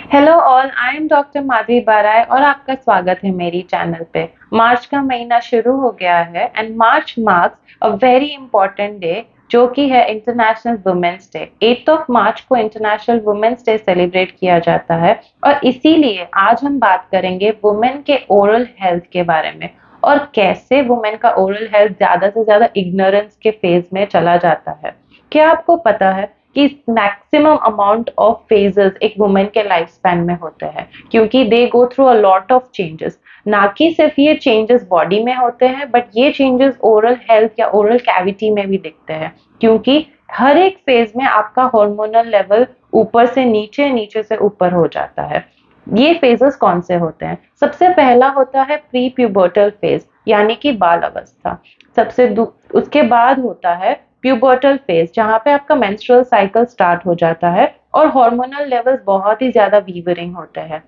Hello all, I am doctor Madhavi बाराय और आपका स्वागत है मेरी चैनल पे। मार्च का महीना शुरू हो गया है and March marks a very important day जो कि है international women's day. 8 of March को इंटरनेशनल वुमेन्स डे सेलिब्रेट किया जाता है और इसीलिए आज हम बात करेंगे वुमेन के ओरल हेल्थ के बारे में और कैसे वुमेन का ओरल हेल्थ ज्यादा से ज्यादा इग्नोरेंस के फेज में चला जाता है। क्या आपको पता है कि मैक्सिमम अमाउंट ऑफ फेजेस एक वुमेन के लाइफ स्पैन में होते हैं क्योंकि they go through a lot of changes. ना कि सिर्फ ये चेंजेस बॉडी में होते हैं बट ये चेंजेस ओरल हेल्थ या ओरल कैविटी में भी दिखते हैं क्योंकि हर एक फेज में आपका हार्मोनल लेवल ऊपर से नीचे नीचे से ऊपर हो जाता है। ये फेजेस कौन से होते हैं? सबसे पहला होता है प्री प्यूबर्टल फेज यानी कि बाल अवस्था। उसके बाद होता है प्यूबर्टल फेज जहां पे आपका मेंस्ट्रुअल साइकिल स्टार्ट हो जाता है और हार्मोनल लेवल्स बहुत ही ज्यादा वीवरिंग होते हैं।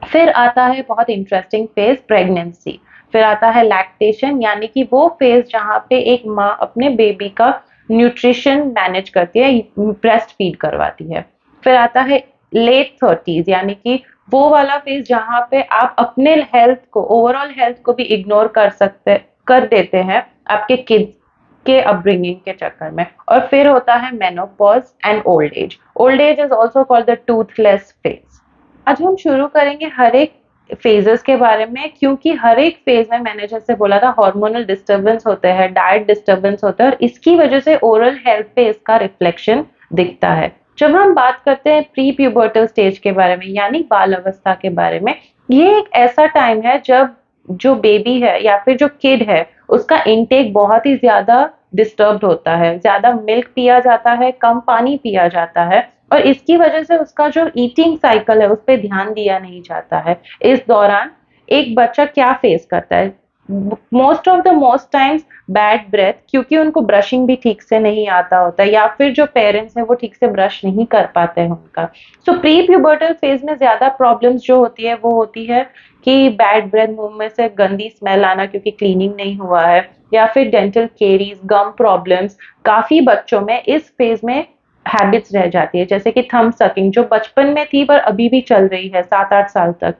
फिर आता है बहुत इंटरेस्टिंग फेज प्रेगनेंसी। फिर आता है लैक्टेशन यानी कि वो फेज जहां पे एक माँ अपने बेबी का न्यूट्रिशन मैनेज करती है, ब्रेस्ट फीड करवाती है। फिर आता है लेट थर्टीज यानी कि वो वाला फेज जहां पे आप अपने हेल्थ को, ओवरऑल हेल्थ को भी इग्नोर कर देते हैं आपके किड्स के अपब्रिंगिंग के चक्कर में। और फिर होता है menopause and old age. Old age is also called the Toothless phase. आज हम शुरू करेंगे हर एक फेजेस के बारे में क्योंकि हर एक फेज में मैंने जैसे बोला था हार्मोनल डिस्टरबेंस होते हैं, डाइट डिस्टरबेंस होता है और इसकी वजह से ओरल हेल्थ पे इसका रिफ्लेक्शन दिखता है। जब हम बात करते हैं प्री प्यूबर्टल स्टेज के बारे में यानी बाल अवस्था के बारे में, ये एक ऐसा टाइम है जब जो बेबी है या फिर जो किड है उसका इनटेक बहुत ही ज्यादा डिस्टर्ब्ड होता है। ज्यादा मिल्क पिया जाता है, कम पानी पिया जाता है और इसकी वजह से उसका जो ईटिंग साइकिल है उस पर ध्यान दिया नहीं जाता है। इस दौरान एक बच्चा क्या फेस करता है? मोस्ट टाइम्स बैड ब्रेथ क्योंकि उनको ब्रशिंग भी ठीक से नहीं आता होता या फिर जो पेरेंट्स हैं वो ठीक से ब्रश नहीं कर पाते हैं उनका। सो प्री प्यूबर्टल फेज में ज्यादा प्रॉब्लम्स जो होती है वो होती है कि बैड ब्रेथ, मुंह में से गंदी स्मेल आना क्योंकि क्लीनिंग नहीं हुआ है, या फिर डेंटल केरीज, गम प्रॉब्लम्स। काफी बच्चों में इस फेज में हैबिट्स रह जाती है जैसे कि थंब सकिंग जो बचपन में थी पर अभी भी चल रही है 7-8 साल तक,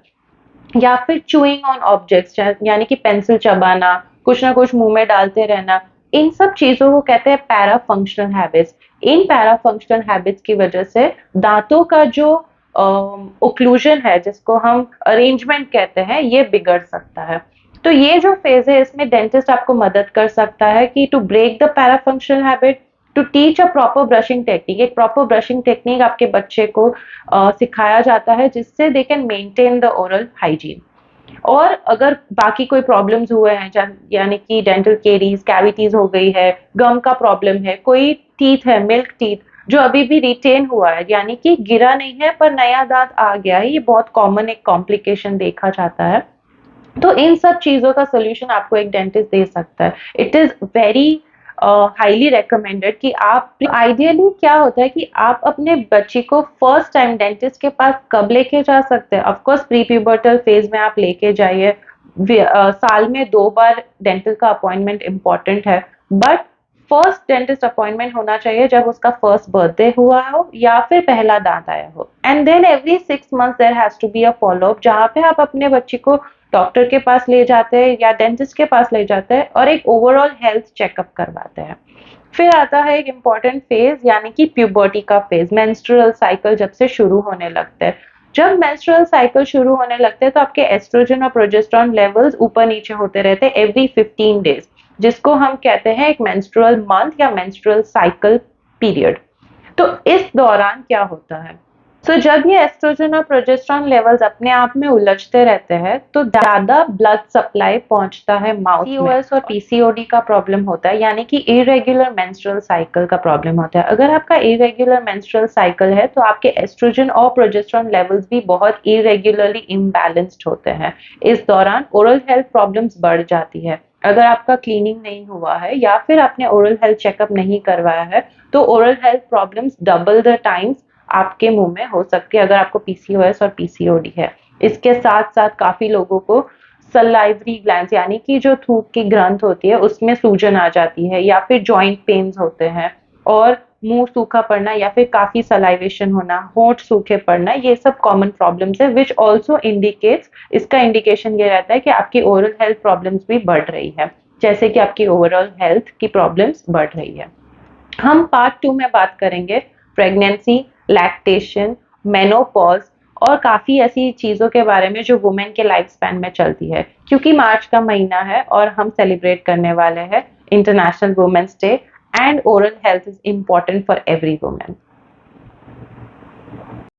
या फिर चूइंग ऑन ऑब्जेक्ट्स यानी कि पेंसिल चबाना, कुछ ना कुछ मुंह में डालते रहना। इन सब चीजों को कहते हैं para functional habits. In para functional habits की वजह से दांतों का जो ओक्लूजन है जिसको हम अरेंजमेंट कहते हैं ये बिगड़ सकता है। तो ये जो फेज है इसमें डेंटिस्ट आपको मदद कर सकता है कि to break the parafunctional habit, to teach a proper brushing technique. एक प्रॉपर ब्रशिंग टेक्निक आपके बच्चे को सिखाया जाता है जिससे they can maintain the oral hygiene. और अगर बाकी कोई प्रॉब्लम्स हुए हैं यानी कि डेंटल केरीज, कैविटीज हो गई है, गम का प्रॉब्लम है, कोई टीथ है, मिल्क टीथ जो अभी भी रिटेन हुआ है यानी कि गिरा नहीं है पर नया दांत आ गया है, ये बहुत कॉमन एक कॉम्प्लिकेशन देखा जाता है। तो इन सब चीजों का सोल्यूशन आपको एक डेंटिस्ट दे सकता है। It is very highly recommended कि आप आइडियली क्या होता है कि आप अपने बच्ची को फर्स्ट टाइम डेंटिस्ट के पास कब लेके जा सकते हैं? ऑफकोर्स प्री प्यूबर्टल फेज में आप लेके जाइए। साल में 2 बार डेंटल का अपॉइंटमेंट इम्पॉर्टेंट है बट फर्स्ट डेंटिस्ट अपॉइंटमेंट होना चाहिए जब उसका फर्स्ट बर्थडे हुआ हो या फिर पहला दांत आया हो। And then every 6 month there has to be a follow up जहाँ पे आप अपने बच्ची को डॉक्टर के पास ले जाते हैं या डेंटिस्ट के पास ले जाते हैं और एक ओवरऑल हेल्थ चेकअप करवाते हैं। फिर आता है एक इम्पॉर्टेंट फेज यानी कि प्यूबर्टी का फेज। मेंस्ट्रुअल साइकिल जब से शुरू होने लगता है, जब मेंस्ट्रुअल साइकिल शुरू होने लगते हैं तो आपके एस्ट्रोजन और प्रोजेस्टेरॉन लेवल्स ऊपर नीचे होते रहते हैं एवरी 15 डेज, जिसको हम कहते हैं एक मेंस्ट्रुअल मंथ या मेंस्ट्रुअल साइकिल पीरियड। तो इस दौरान क्या होता है? जब ये एस्ट्रोजन और प्रोजेस्टेरॉन लेवल्स अपने आप में उलझते रहते हैं तो ज्यादा ब्लड सप्लाई पहुंचता है माउथ में। पीसीओएस और पीसीओडी का प्रॉब्लम होता है यानी कि इरेगुलर मेंस्ट्रुअल साइकिल का प्रॉब्लम होता है। अगर आपका इरेगुलर मेंस्ट्रुअल साइकिल है तो आपके एस्ट्रोजन और प्रोजेस्टेरॉन लेवल्स भी बहुत इरेगुलरली इम्बैलेंस्ड होते हैं। इस दौरान ओरल हेल्थ प्रॉब्लम्स बढ़ जाती है। अगर आपका क्लीनिंग नहीं हुआ है या फिर आपने ओरल हेल्थ चेकअप नहीं करवाया है तो oral health problems double the times आपके मुंह में हो सकती है अगर आपको पीसीओएस और पीसीओडी है। इसके साथ साथ काफी लोगों को सलाइवरी ग्लैंड्स यानी कि जो थूक की ग्रंथ होती है उसमें सूजन आ जाती है या फिर जॉइंट पेन्स होते हैं और मुंह सूखा पड़ना या फिर काफी सलाइवेशन होना, होंठ सूखे पड़ना, ये सब कॉमन प्रॉब्लम्स है विच ऑल्सो इंडिकेट्स, इसका इंडिकेशन ये रहता है कि आपकी ओरल हेल्थ प्रॉब्लम्स भी बढ़ रही है, जैसे कि आपकी ओवरऑल हेल्थ की प्रॉब्लम्स बढ़ रही है। हम पार्ट 2 में बात करेंगे प्रेगनेंसी, लैक्टेशन, मेनोपॉज और काफी ऐसी चीजों के बारे में जो वुमेन के लाइफ स्पैन में चलती है, क्योंकि मार्च का महीना है और हम सेलिब्रेट करने वाले हैं international women's day and oral health is important for every women.